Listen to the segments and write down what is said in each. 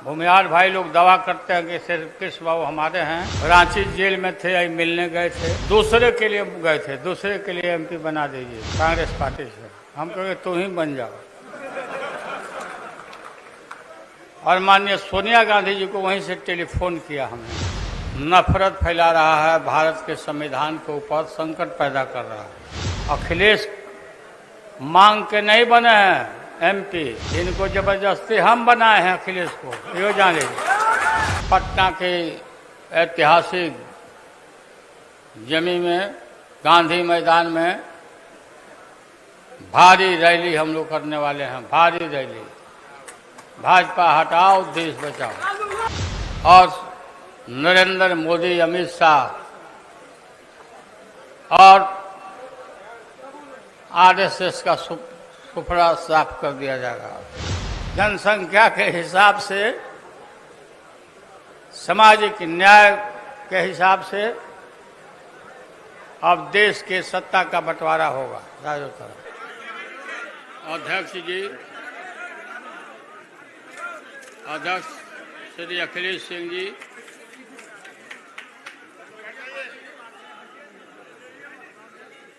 भूमिहार भाई लोग दावा करते हैं कि सिर्फ कृष्ण बाबू हमारे हैं। रांची जेल में थे, आई मिलने गए थे, दूसरे के लिए गए थे, दूसरे के लिए एमपी बना दीजिए कांग्रेस पार्टी से। हम कहे तू ही बन जाओ। और माननीय सोनिया गांधी जी को वहीं से टेलीफोन किया हमने। नफरत फैला रहा है, भारत के संविधान के ऊपर संकट पैदा कर रहा है। अखिलेश मांग के नहीं बने हैं एमपी, इनको जबरदस्ती हम बनाए हैं अखिलेश को, यो जाने। पटना के ऐतिहासिक जमी में, गांधी मैदान में भारी रैली हम लोग करने वाले हैं, भारी रैली। भाजपा हटाओ, देश बचाओ। और नरेंद्र मोदी, अमित शाह और आरएसएस का सुफड़ा साफ कर दिया जाएगा। जनसंख्या के हिसाब से, सामाजिक न्याय के हिसाब से अब देश के सत्ता का बंटवारा होगा चारों तरफ। अध्यक्ष जी, अध्यक्ष श्री अखिलेश सिंह जी,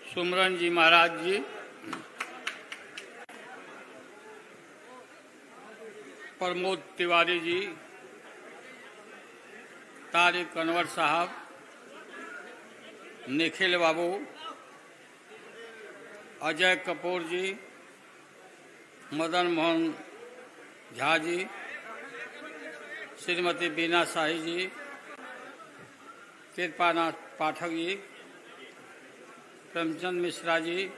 सुमरन जी महाराज जी, प्रमोद तिवारी जी, तारिक अनवर साहब, निखिल बाबू, अजय कपूर जी, मदन मोहन झा जी, श्रीमती बीना शाही जी, कृपानाथ पाठक जी, प्रेमचंद मिश्रा जी,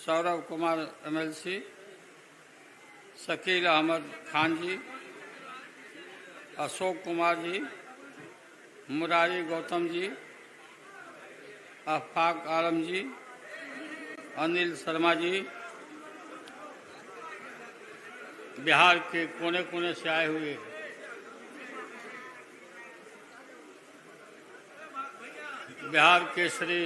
सौरभ कुमार एमएलसी, शकील अहमद खान जी, अशोक कुमार जी, मुरारी गौतम जी, अफाक आलम जी, अनिल शर्मा जी, बिहार के कोने कोने से आए हुए बिहार के श्री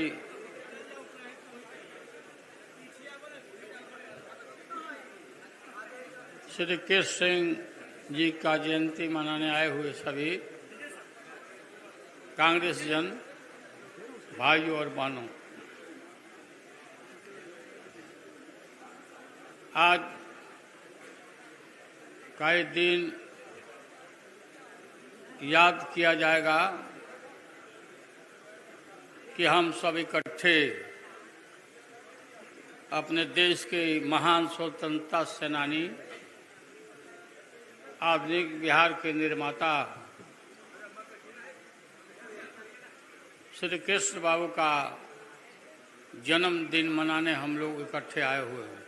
कृष्ण सिंह जी का जयंती मनाने आए हुए सभी कांग्रेस जन भाइयों और बहनों, आज का ये दिन याद किया जाएगा कि हम सब इकट्ठे अपने देश के महान स्वतंत्रता सेनानी, आधुनिक बिहार के निर्माता श्री कृष्ण बाबू का जन्मदिन मनाने हम लोग इकट्ठे आए हुए हैं।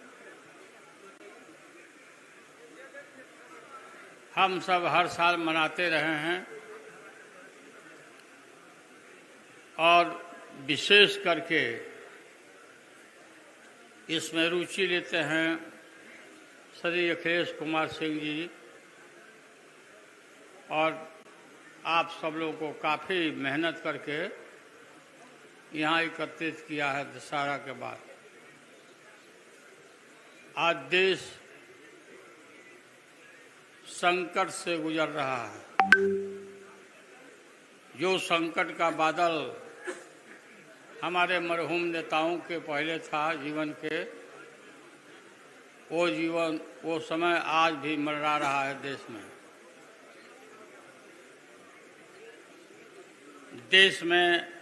हम सब हर साल मनाते रहे हैं और विशेष करके इसमें रुचि लेते हैं श्री अखिलेश कुमार सिंह जी, और आप सब लोगों को काफ़ी मेहनत करके यहाँ एकत्रित किया है। दशहरा के बाद आज देश संकट से गुजर रहा है। जो संकट का बादल हमारे मरहूम नेताओं के पहले था जीवन के, वो समय आज भी मंडरा रहा है देश में। देश में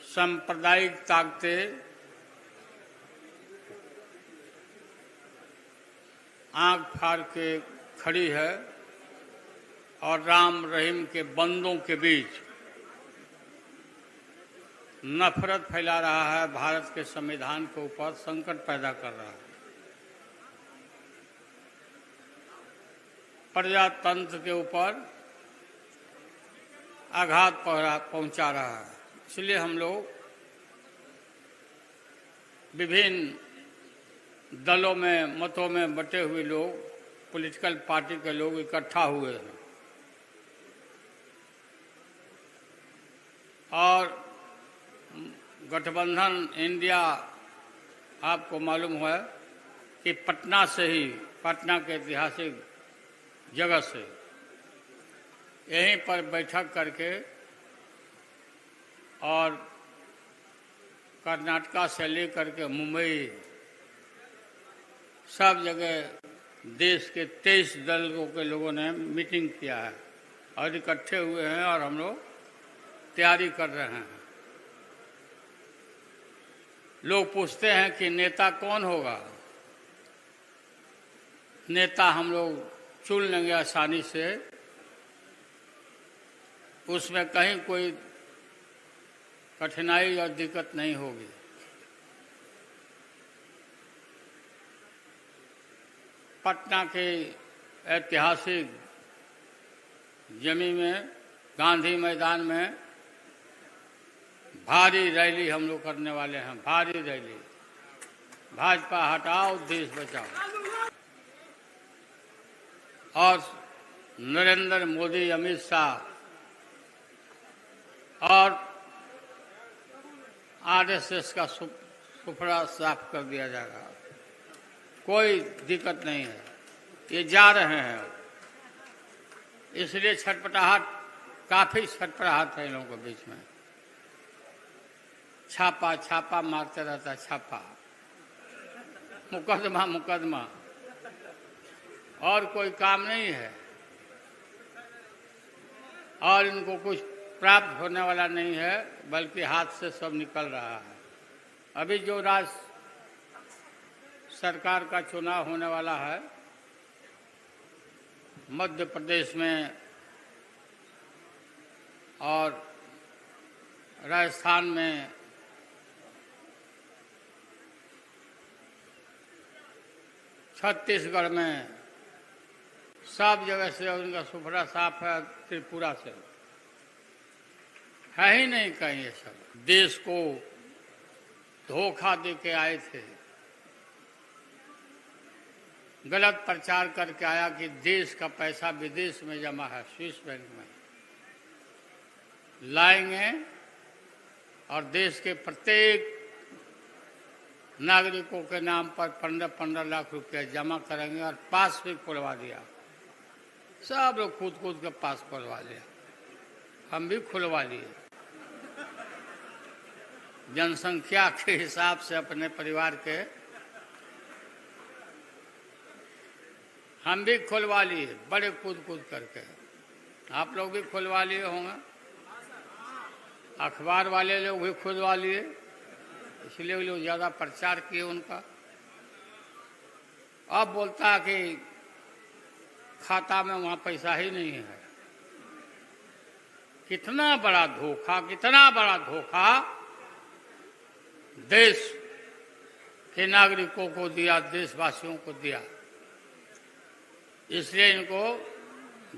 सांप्रदायिक ताकतें आंख फाड़ के खड़ी है और राम रहीम के बंदों के बीच नफरत फैला रहा है, भारत के संविधान के ऊपर संकट पैदा कर रहा है, प्रजातंत्र के ऊपर आघात पहुंचा रहा है। इसलिए हम लोग विभिन्न दलों में, मतों में बटे हुए लोग, पॉलिटिकल पार्टी के लोग इकट्ठा हुए हैं और गठबंधन इंडिया, आपको मालूम है कि पटना से ही पटना के ऐतिहासिक जगह से यहीं पर बैठक करके और कर्नाटका से लेकर के मुंबई सब जगह देश के 23 दलों के लोगों ने मीटिंग किया है और इकट्ठे हुए हैं और हम लोग तैयारी कर रहे हैं। लोग पूछते हैं कि नेता कौन होगा। नेता हम लोग चुन लेंगे आसानी से, उसमें कहीं कोई कठिनाई और दिक्कत नहीं होगी। पटना के ऐतिहासिक जमीन में गांधी मैदान में भारी रैली हम लोग करने वाले हैं। भारी रैली, भाजपा हटाओ देश बचाओ। और नरेंद्र मोदी, अमित शाह और आरएसएस का सुपड़ा साफ कर दिया जाएगा। कोई दिक्कत नहीं है, ये जा रहे हैं। इसलिए छटपटाहट, काफी छटपटाहट है इन लोगों के बीच में। छापा छापा मारते रहता, छापा, मुकदमा मुकदमा, और कोई काम नहीं है। और इनको कुछ प्राप्त होने वाला नहीं है, बल्कि हाथ से सब निकल रहा है। अभी जो राज्य सरकार का चुनाव होने वाला है मध्य प्रदेश में और राजस्थान में, छत्तीसगढ़ में, सब जगह से उनका सुपड़ा साफ है। त्रिपुरा से है ही नहीं कहीं। ये सब देश को धोखा दे के आए थे, गलत प्रचार करके आया कि देश का पैसा विदेश में जमा है, स्विस बैंक में लाएंगे और देश के प्रत्येक नागरिकों के नाम पर 15-15 लाख रुपया जमा करेंगे और पास भी खुलवा दिया। सब लोग कूद कूद के पास खुलवा लिया, हम भी खुलवा लिए। जनसंख्या के हिसाब से अपने परिवार के हम भी खुलवा लिए, बड़े कूद कूद करके। आप लोग भी खुलवा लिए होंगे, अखबार वाले लोग भी खुलवा लिए, इसलिए वो लोग ज़्यादा प्रचार किए उनका। अब बोलता कि खाता में वहाँ पैसा ही नहीं है। कितना बड़ा धोखा, कितना बड़ा धोखा देश के नागरिकों को दिया, देशवासियों को दिया। इसलिए इनको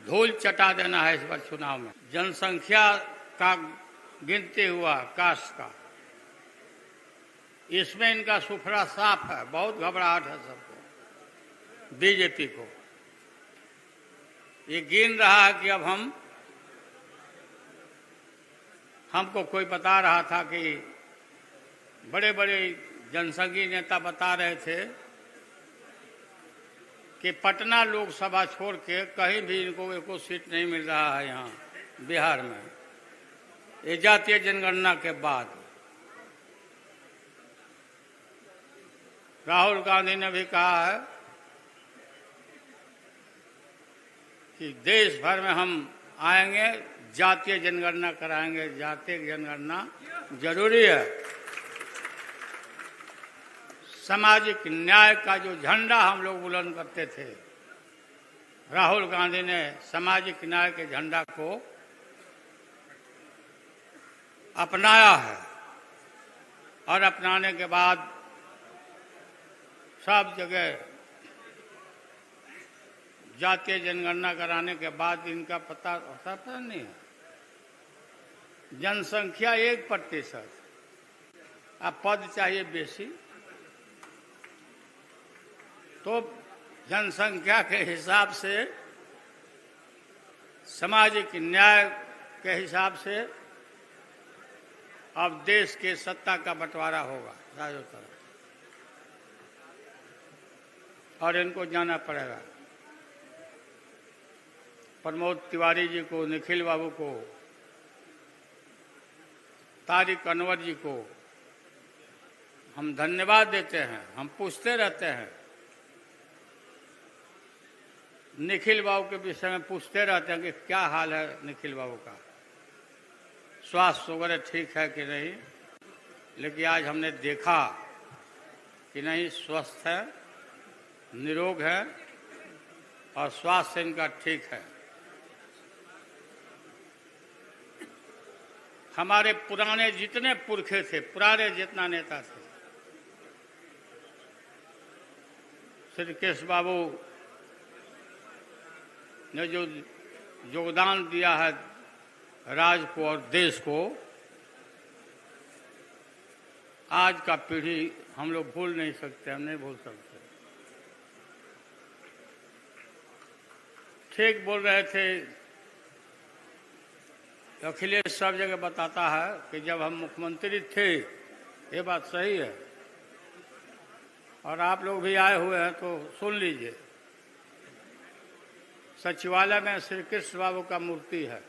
धूल चटा देना है इस बार चुनाव में। जनसंख्या का गिनती हुआ कास्ट का, इसमें इनका सुफरा साफ है। बहुत घबराहट है सबको, बीजेपी को। ये गिन रहा है कि अब हमको कोई बता रहा था कि बड़े बड़े जनसंघी नेता बता रहे थे कि पटना लोकसभा छोड़ के कहीं भी इनको एको सीट नहीं मिल रहा है यहाँ बिहार में, ये जातीय जनगणना के बाद। राहुल गांधी ने भी कहा है कि देश भर में हम आएंगे, जातीय जनगणना कराएंगे। जातीय जनगणना जरूरी है। सामाजिक न्याय का जो झंडा हम लोग बुलंद करते थे, राहुल गांधी ने सामाजिक न्याय के झंडा को अपनाया है। और अपनाने के बाद सब जगह जातीय जनगणना कराने के बाद इनका पता नहीं है। जनसंख्या 1%, अब पद चाहिए बेसी, तो जनसंख्या के हिसाब से, सामाजिक न्याय के हिसाब से अब देश के सत्ता का बंटवारा होगा चारों तरफ। और इनको जाना पड़ेगा। प्रमोद तिवारी जी को, निखिल बाबू को, तारिक अनवर जी को हम धन्यवाद देते हैं। हम पूछते रहते हैं, निखिल बाबू के विषय में पूछते रहते हैं कि क्या हाल है निखिल बाबू का, स्वास्थ्य वगैरह ठीक है कि नहीं। लेकिन आज हमने देखा कि नहीं, स्वस्थ है, निरोग है और स्वास्थ्य इनका ठीक है। हमारे पुराने जितने पुरखे थे, पुराने जितना नेता थे, श्री कृष्ण बाबू ने जो योगदान दिया है राज्य को और देश को, आज का पीढ़ी हम लोग भूल नहीं सकते, हम नहीं भूल सकते। ठीक बोल रहे थे, अखिलेश सब जगह बताता है कि जब हम मुख्यमंत्री थे, ये बात सही है और आप लोग भी आए हुए हैं तो सुन लीजिए। सचिवालय में श्री कृष्ण बाबू का मूर्ति है,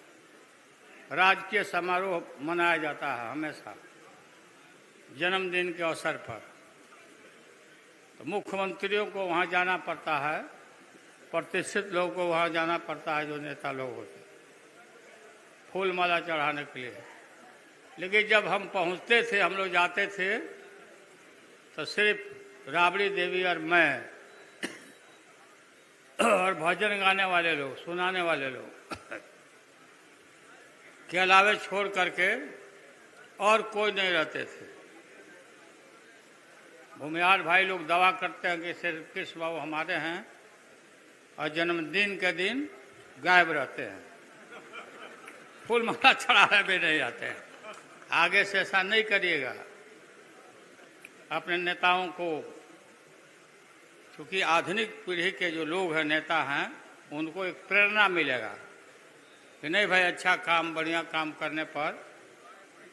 राजकीय समारोह मनाया जाता है हमेशा जन्मदिन के अवसर पर। तो मुख्यमंत्रियों को वहाँ जाना पड़ता है, प्रतिष्ठित लोगों को वहाँ जाना पड़ता है, जो नेता लोग होते, फूल माला चढ़ाने के लिए। लेकिन जब हम पहुँचते थे, हम लोग जाते थे, तो सिर्फ राबड़ी देवी और मैं और भजन गाने वाले लोग, सुनाने वाले लोग के अलावे छोड़ करके और कोई नहीं रहते थे। भूमिहार भाई लोग दावा करते हैं कि श्री कृष्ण बाबू हमारे हैं और जन्मदिन के दिन गायब रहते हैं, फूल माला चढ़ाने भी नहीं आते हैं। आगे से ऐसा नहीं करिएगा। अपने नेताओं को, क्योंकि आधुनिक पीढ़ी के जो लोग हैं, नेता हैं, उनको एक प्रेरणा मिलेगा कि नहीं भाई, अच्छा काम, बढ़िया काम करने पर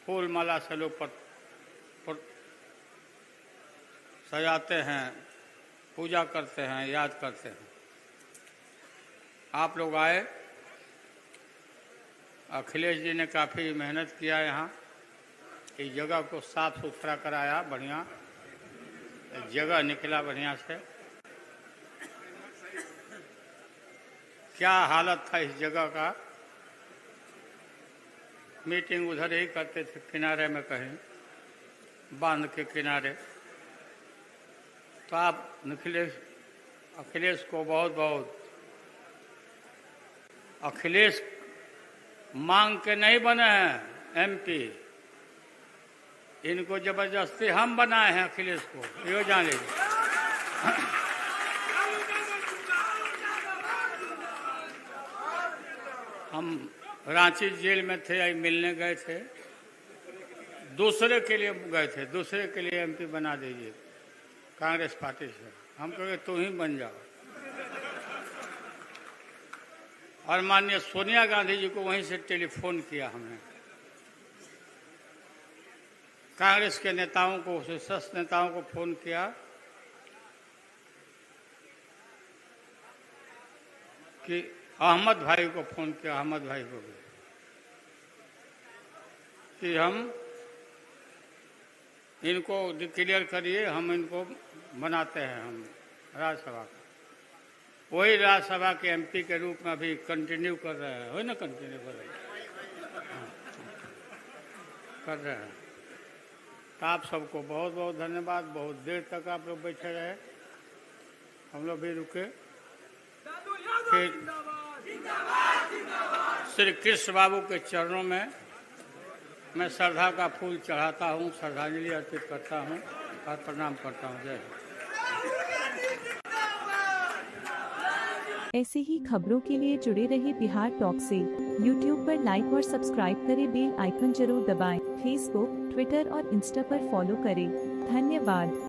फूल माला से लोग पर सजाते हैं, पूजा करते हैं, याद करते हैं। आप लोग आए, अखिलेश जी ने काफ़ी मेहनत किया, यहाँ इस जगह को साफ सुथरा कराया, बढ़िया जगह निकला बढ़िया से। क्या हालत था इस जगह का, मीटिंग उधर ही करते थे, किनारे में कहीं बांध के किनारे। तो आप अखिलेश को बहुत बहुत, अखिलेश मांग के नहीं बने हैं एमपी, इनको जबरदस्ती हम बनाए हैं अखिलेश को, ये जान लीजिए। हम रांची जेल में थे, आई मिलने गए थे, दूसरे के लिए गए थे, दूसरे के लिए एमपी बना दीजिए कांग्रेस पार्टी से। हम कहे तू ही बन जाओ। और माननीय सोनिया गांधी जी को वहीं से टेलीफोन किया हमने, कांग्रेस के नेताओं को, शीर्षस्थ नेताओं को फोन किया कि अहमद भाई को फोन किया, अहमद भाई को भी, कि हम इनको डिक्लेयर करिए, हम इनको बनाते हैं हम राज्यसभा का। वही राज्यसभा के एमपी के रूप में अभी कंटिन्यू कर रहे हैं, वही ना कंटिन्यू कर रहे हैं। तो आप सबको बहुत बहुत धन्यवाद। बहुत देर तक आप लोग बैठे रहे, हम लोग भी रुके। फिर श्री कृष्ण बाबू के चरणों में मैं श्रद्धा का फूल चढ़ाता हूँ, श्रद्धांजलि अर्पित करता हूँ और प्रणाम करता हूँ। जय हिंद। ऐसे ही खबरों के लिए जुड़े रहिए बिहार टॉक से। यूट्यूब पर लाइक और सब्सक्राइब करें, बेल आइकन जरूर दबाएं। फेसबुक, ट्विटर और इंस्टा पर फॉलो करें। धन्यवाद।